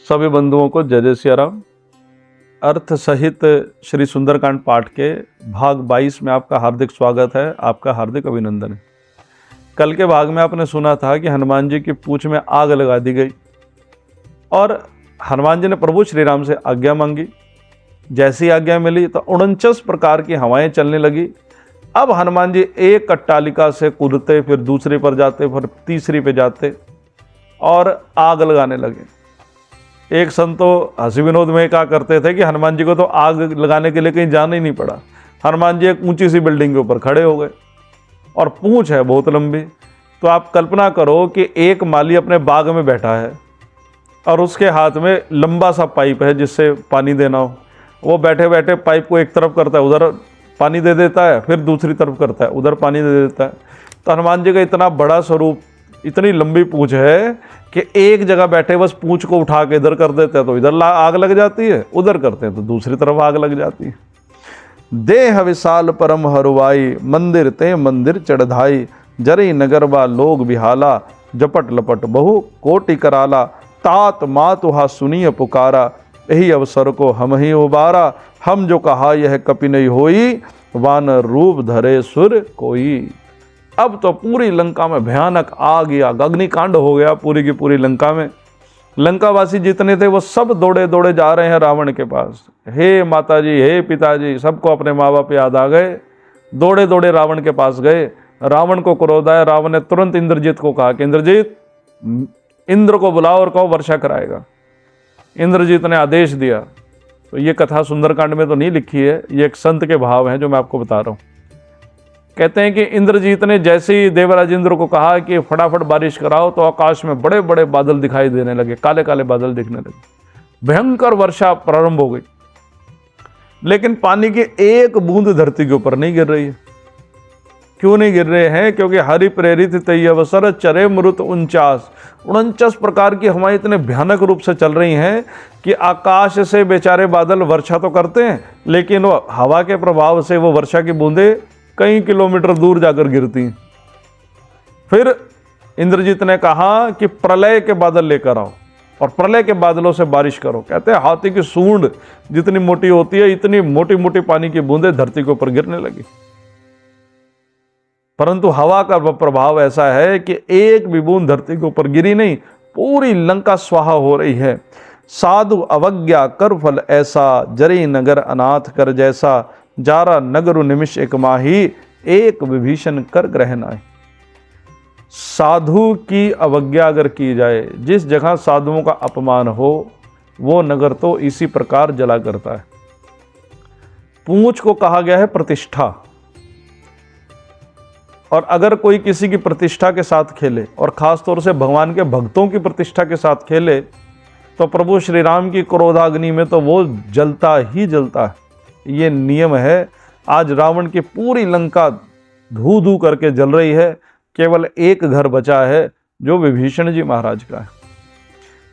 सभी बंधुओं को जय जय सिया राम। अर्थ सहित श्री सुंदरकांड पाठ के भाग 22 में आपका हार्दिक स्वागत है, आपका हार्दिक अभिनंदन है। कल के भाग में आपने सुना था कि हनुमान जी की पूंछ में आग लगा दी गई और हनुमान जी ने प्रभु श्री राम से आज्ञा मांगी। जैसी आज्ञा मिली तो 49 प्रकार की हवाएं चलने लगी। अब हनुमान जी एक अट्टालिका से कूदते, फिर दूसरी पर जाते, फिर तीसरी पे जाते और आग लगाने लगे। एक संत तो हंसी विनोद में कहा करते थे कि हनुमान जी को तो आग लगाने के लिए कहीं जाना ही नहीं पड़ा। हनुमान जी एक ऊंची सी बिल्डिंग के ऊपर खड़े हो गए और पूंछ है बहुत लंबी। तो आप कल्पना करो कि एक माली अपने बाग में बैठा है और उसके हाथ में लंबा सा पाइप है जिससे पानी देना हो। वो बैठे बैठे पाइप को एक तरफ करता है, उधर पानी दे देता है, फिर दूसरी तरफ करता है, उधर पानी दे देता है। तो हनुमान जी का इतना बड़ा स्वरूप, इतनी लंबी पूंछ है कि एक जगह बैठे बस पूंछ को उठा के इधर कर देते हैं तो इधर आग लग जाती है, उधर करते हैं तो दूसरी तरफ आग लग जाती है। देह विशाल परम हरुवाई, मंदिर ते मंदिर चढ़धाई, जरी नगरबा लोग बिहाला, जपट लपट बहु कोटि कराला, तात मातुहा सुनिय पुकारा, यही अवसर को हम ही उबारा, हम जो कहा यह कपि नहीं होई, वानर रूप धरे सुर कोई। अब तो पूरी लंका में भयानक आग ही आग, अग्निकांड हो गया पूरी की पूरी लंका में। लंकावासी जितने थे वो सब दौड़े दौड़े जा रहे हैं रावण के पास। हे माताजी, हे पिताजी, सबको अपने माँ बाप याद आ गए। दौड़े दौड़े रावण के पास गए। रावण को क्रोध आया। रावण ने तुरंत इंद्रजीत को कहा कि इंद्रजीत, इंद्र को बुलाओ और कहो वर्षा कराएगा। इंद्रजीत ने आदेश दिया। तो ये कथा सुंदरकांड में तो नहीं लिखी है, ये एक संत के भाव हैं जो मैं आपको बता रहा हूँ। कहते हैं कि इंद्रजीत ने जैसे ही देवराज इंद्र को कहा कि फटाफट बारिश कराओ तो आकाश में बड़े बड़े बादल दिखाई देने लगे, काले काले बादल दिखने लगे। भयंकर वर्षा प्रारंभ हो गई, लेकिन पानी की एक बूंद धरती के ऊपर नहीं गिर रही है। क्यों नहीं गिर रहे हैं? क्योंकि हरि प्रेरित तय अवसर चरे मरुत 49 प्रकार की हवाएं इतने भयानक रूप से चल रही हैं कि आकाश से बेचारे बादल वर्षा तो करते हैं, लेकिन वो हवा के प्रभाव से वो वर्षा की बूंदें कई किलोमीटर दूर जाकर गिरती हैं। फिर इंद्रजीत ने कहा कि प्रलय के बादल लेकर आओ और प्रलय के बादलों से बारिश करो। कहते हैं हाथी की सूंड जितनी मोटी होती है, इतनी मोटी मोटी पानी की बूंदें धरती के ऊपर गिरने लगी। परंतु हवा का प्रभाव ऐसा है कि एक भी बूंद धरती के ऊपर गिरी नहीं, पूरी लंका स्वाहा हो रही है। साधु अवज्ञा कर फल ऐसा, जरी नगर अनाथ कर जैसा, जारा नगरु निमिष एक माही, एक विभीषण कर ग्रह नाहि। साधु की अवज्ञा अगर की जाए, जिस जगह साधुओं का अपमान हो, वो नगर तो इसी प्रकार जला करता है। पूंछ को कहा गया है प्रतिष्ठा, और अगर कोई किसी की प्रतिष्ठा के साथ खेले और खास तौर से भगवान के भक्तों की प्रतिष्ठा के साथ खेले तो प्रभु श्री राम की क्रोधाग्नि में तो वो जलता ही जलता है। ये नियम है। आज रावण की पूरी लंका धू धू करके जल रही है, केवल एक घर बचा है जो विभीषण जी महाराज का है।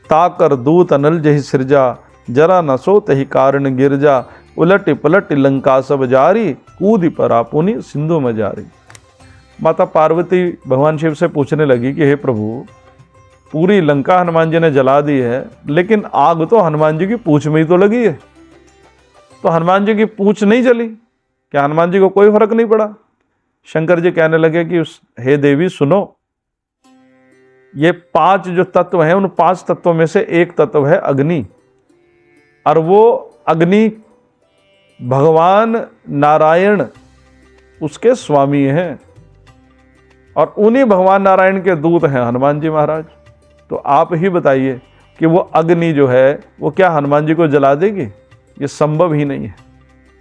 ताकर दूत अनल जहि सिरजा, जरा न सो तहि कारण गिरजा, उलट पलट लंका सब जारी, कूदी पर आपुनी सिंधु में जारी। माता पार्वती भगवान शिव से पूछने लगी कि हे प्रभु, पूरी लंका हनुमान जी ने जला दी है, लेकिन आग तो हनुमान जी की पूंछ में ही तो लगी है, तो हनुमान जी की पूंछ नहीं जली? क्या हनुमान जी को कोई फर्क नहीं पड़ा? शंकर जी कहने लगे कि हे देवी सुनो, ये 5 जो तत्व हैं, उन 5 तत्वों में से एक तत्व है अग्नि, और वो अग्नि भगवान नारायण उसके स्वामी हैं, और उन्हीं भगवान नारायण के दूत हैं हनुमान जी महाराज। तो आप ही बताइए कि वो अग्नि जो है वो क्या हनुमान जी को जला देगी? ये संभव ही नहीं है।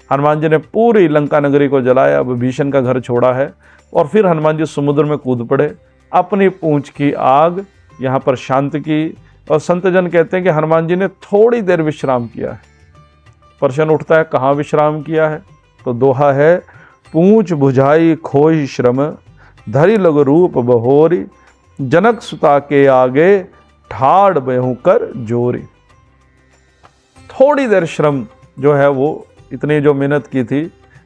हनुमान जी ने पूरी लंका नगरी को जलाया, विभीषण का घर छोड़ा है, और फिर हनुमान जी समुद्र में कूद पड़े। अपनी पूंछ की आग यहाँ पर शांत की, और संतजन कहते हैं कि हनुमान जी ने थोड़ी देर विश्राम किया है। प्रश्न उठता है कहाँ विश्राम किया है? तो दोहा है, पूंछ बुझाई खोई श्रम, धरि लग रूप बहोरी, जनक सुता के आगे ठाड़ बेहू कर जोरी। थोड़ी देर श्रम जो है वो इतनी जो मेहनत की थी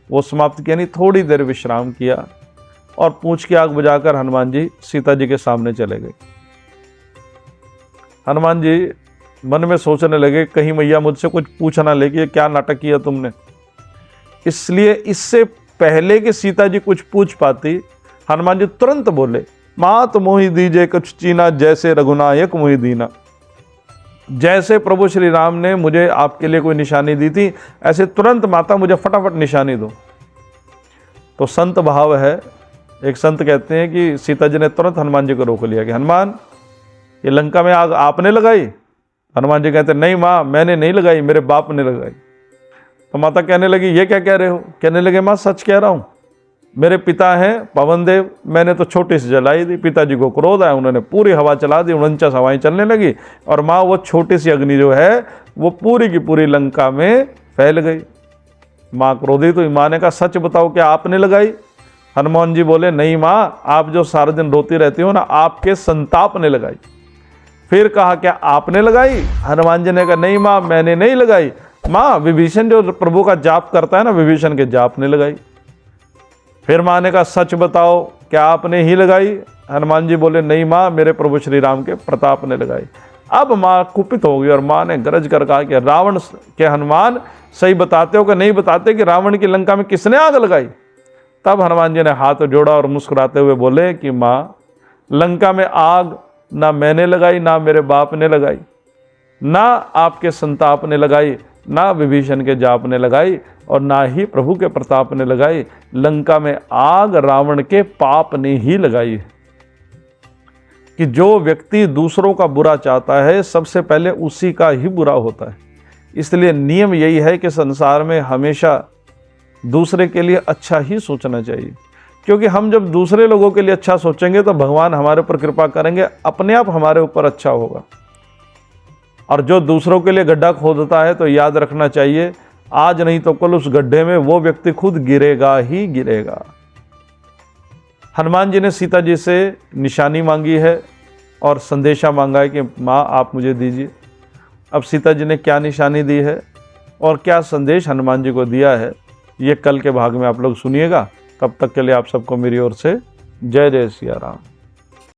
वो समाप्त किया, नहीं थोड़ी देर विश्राम किया, और पूंछ की आग बुझाकर हनुमान जी सीता जी के सामने चले गए। हनुमान जी मन में सोचने लगे कहीं मैया मुझसे कुछ पूछ ना ले कि ये क्या नाटक किया तुमने। इसलिए इससे पहले कि सीता जी कुछ पूछ पाती, हनुमान जी तुरंत बोले, मात मोहि दीजे कुछ चीना, जैसे रघुनायक मोहि दीना। जैसे प्रभु श्री राम ने मुझे आपके लिए कोई निशानी दी थी, ऐसे तुरंत माता मुझे फटाफट निशानी दो। तो संत भाव है। एक संत कहते हैं कि सीता जी ने तुरंत हनुमान जी को रोक लिया कि हनुमान, ये लंका में आग आपने लगाई? हनुमान जी कहते नहीं माँ, मैंने नहीं लगाई, मेरे बाप ने लगाई। तो माता कहने लगी ये क्या कह रहे हो? कहने लगे माँ सच कह रहा हूँ, मेरे पिता हैं पवन देव, मैंने तो छोटी सी जलाई दी, पिताजी को क्रोध आया, उन्होंने पूरी हवा चला दी, 49 हवाएं चलने लगी और माँ वो छोटी सी अग्नि जो है वो पूरी की पूरी लंका में फैल गई। माँ क्रोधित हुई, माँ ने कहा सच बताओ क्या आपने लगाई? हनुमान जी बोले नहीं माँ, आप जो सारा दिन रोती रहती हो ना, आपके संताप ने लगाई। फिर कहा क्या आपने लगाई? हनुमान जी ने कहा नहीं माँ, मैंने नहीं लगाई। माँ विभीषण जो प्रभु का जाप करता है ना, विभीषण के जाप ने लगाई। फिर माँ ने कहा सच बताओ क्या आपने ही लगाई? हनुमान जी बोले नहीं माँ, मेरे प्रभु श्री राम के प्रताप ने लगाई। अब माँ कुपित हो गई और माँ ने गरज कर कहा कि रावण के हनुमान सही बताते हो कि नहीं बताते कि रावण की लंका में किसने आग लगाई? तब हनुमान जी ने हाथ जोड़ा और मुस्कुराते हुए बोले कि माँ, लंका में आग ना मैंने लगाई, ना मेरे बाप ने लगाई, ना आपके संताप ने लगाई, ना विभीषण के जाप ने लगाई और ना ही प्रभु के प्रताप ने लगाई। लंका में आग रावण के पाप ने ही लगाई है। कि जो व्यक्ति दूसरों का बुरा चाहता है, सबसे पहले उसी का ही बुरा होता है। इसलिए नियम यही है कि संसार में हमेशा दूसरे के लिए अच्छा ही सोचना चाहिए, क्योंकि हम जब दूसरे लोगों के लिए अच्छा सोचेंगे तो भगवान हमारे ऊपर कृपा करेंगे, अपने आप हमारे ऊपर अच्छा होगा। और जो दूसरों के लिए गड्ढा खोदता है तो याद रखना चाहिए, आज नहीं तो कल उस गड्ढे में वो व्यक्ति खुद गिरेगा ही गिरेगा। हनुमान जी ने सीता जी से निशानी मांगी है और संदेशा मांगा है कि माँ आप मुझे दीजिए। अब सीता जी ने क्या निशानी दी है और क्या संदेश हनुमान जी को दिया है, ये कल के भाग में आप लोग सुनिएगा। तब तक के लिए आप सबको मेरी ओर से जय जय सिया राम।